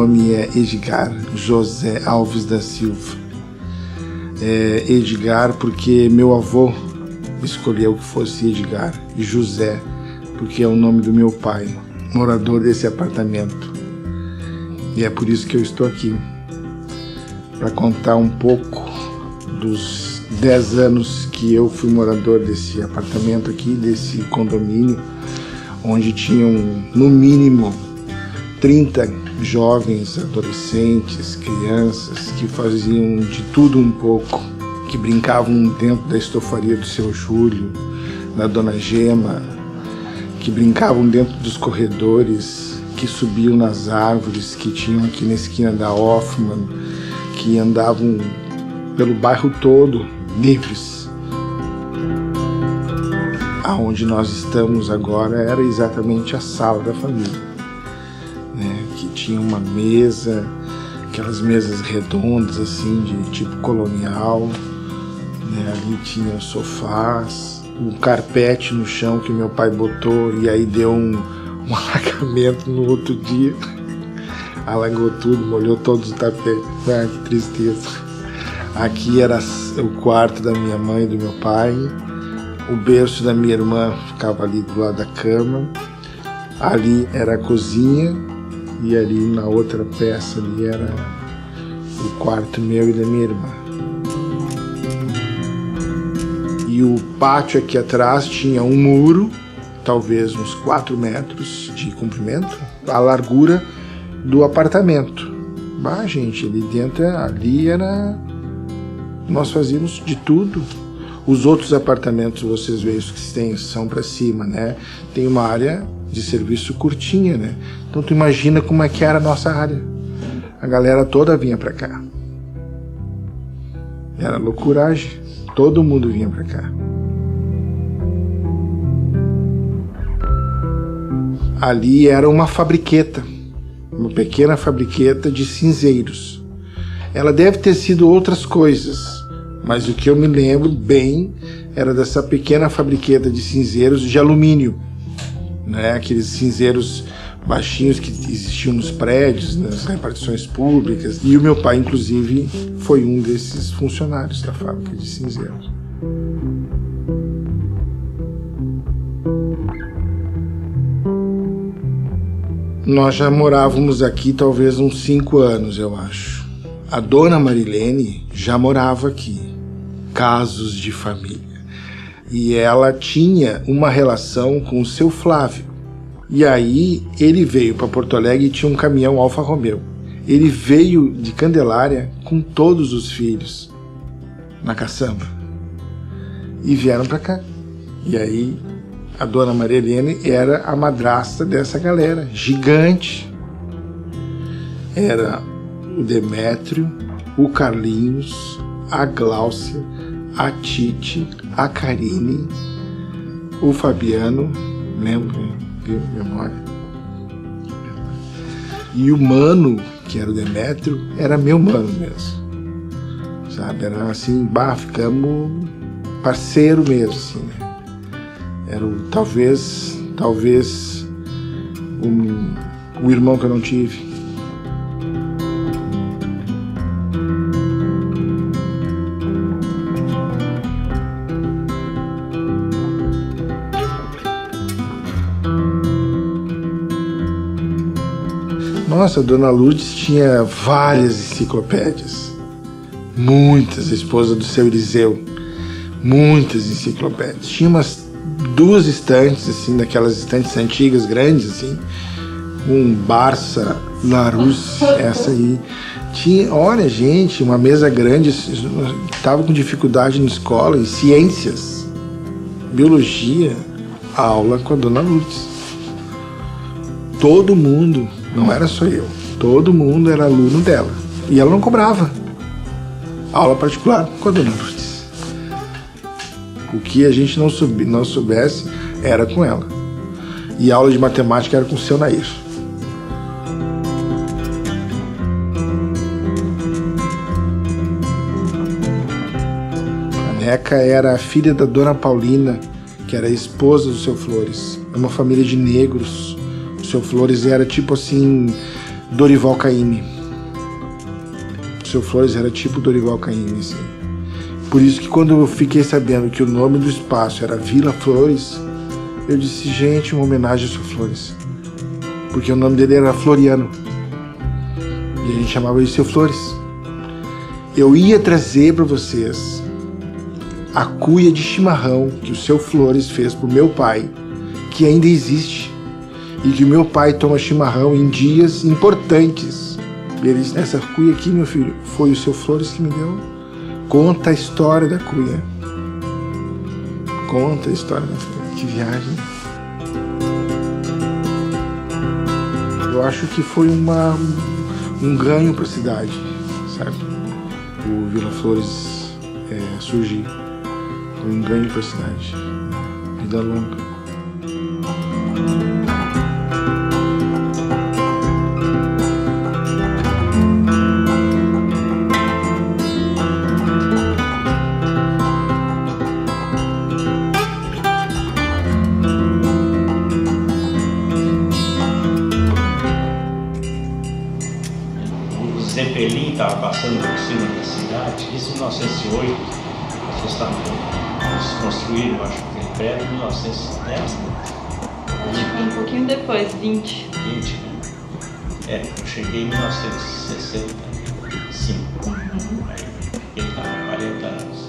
nome é Edgar José Alves da Silva. Edgar porque meu avô escolheu que fosse Edgar, e José porque é o nome do meu pai, morador desse apartamento. E é por isso que eu estou aqui, para contar um pouco dos 10 anos que eu fui morador desse apartamento aqui, desse condomínio, onde tinham no mínimo 30 jovens, adolescentes, crianças que faziam de tudo um pouco, que brincavam dentro da estofaria do seu Júlio, da Dona Gema, que brincavam dentro dos corredores, que subiam nas árvores que tinham aqui na esquina da Hoffman, que andavam pelo bairro todo, livres. Aonde nós estamos agora era exatamente a sala da família, né? Que tinha uma mesa, aquelas mesas redondas assim, de tipo colonial, né? Ali tinha sofás, um carpete no chão que meu pai botou e aí deu um alagamento no outro dia. Alagou tudo, molhou todos os tapetes. Ah, que tristeza. Aqui era o quarto da minha mãe e do meu pai. O berço da minha irmã ficava ali do lado da cama. Ali era a cozinha. E ali na outra peça ali era o quarto meu e da minha irmã. E o pátio aqui atrás tinha um muro, talvez uns 4 metros de comprimento, a largura do apartamento. Bah, gente, ali dentro, ali era... Nós fazíamos de tudo. Os outros apartamentos, vocês veem, os que tem, são para cima, né? Tem uma área de serviço curtinha, né? Então tu imagina como é que era a nossa área. A galera toda vinha para cá. Era loucuragem. Todo mundo vinha para cá. Ali era uma fabriqueta, uma pequena fabriqueta de cinzeiros. Ela deve ter sido outras coisas, mas o que eu me lembro bem era dessa pequena fabriqueta de cinzeiros de alumínio, né? Aqueles cinzeiros baixinhos que existiam nos prédios, nas repartições públicas. E o meu pai, inclusive, foi um desses funcionários da fábrica de cinzeiros. Nós já morávamos aqui talvez uns 5 anos, eu acho. A dona Marilene já morava aqui. Casos de família. E ela tinha uma relação com o seu Flávio. E aí ele veio para Porto Alegre e tinha um caminhão Alfa Romeo. Ele veio de Candelária com todos os filhos na caçamba. E vieram para cá. E aí a dona Maria Helene era a madrasta dessa galera, gigante. Era o Demétrio, o Carlinhos, a Gláucia, a Tite, a Karine, o Fabiano, lembro, memória. E o Mano, que era o Demétrio, era meu mano mesmo. Sabe, era assim, ficamos parceiro mesmo, assim, né? Era talvez o irmão que eu não tive. Nossa, a Dona Lourdes tinha várias enciclopédias. Muitas, a esposa do seu Eliseu. Muitas enciclopédias. Tinha umas 2 estantes, assim, daquelas estantes antigas, grandes, assim. Um Barça, Larousse, essa aí. Tinha, olha, gente, uma mesa grande. Estava com dificuldade na escola, em ciências, biologia, aula com a Dona Lourdes. Todo mundo, não era só eu, todo mundo era aluno dela. E ela não cobrava. Aula particular com a Dona Lourdes. O que a gente não soubesse era com ela. E a aula de matemática era com o seu Nair. A Neca era a filha da Dona Paulina, que era a esposa do seu Flores. É uma família de negros. O seu Flores era tipo assim, Dorival Caymmi. O seu Flores era tipo Dorival Caymmi, assim. Por isso que quando eu fiquei sabendo que o nome do espaço era Vila Flores, eu disse, gente, uma homenagem ao seu Flores. Porque o nome dele era Floriano. E a gente chamava ele de seu Flores. Eu ia trazer para vocês a cuia de chimarrão que o seu Flores fez pro meu pai, que ainda existe. E que o meu pai toma chimarrão em dias importantes. E ele disse, essa cuia aqui, meu filho, foi o seu Flores que me deu. Conta a história da cuia. Conta a história da cuia. Que viagem. Eu acho que foi um ganho para a cidade, sabe? O Vila Flores surgir. Foi um ganho para a cidade. Vida longa. Zeppelin estava passando por cima da cidade, isso em 1908, vocês estavam construíram, acho que aquele prédio em 1910, Acho que um pouquinho depois, 20. 20, né? Eu cheguei em 1965, aí fiquei lá 40 anos.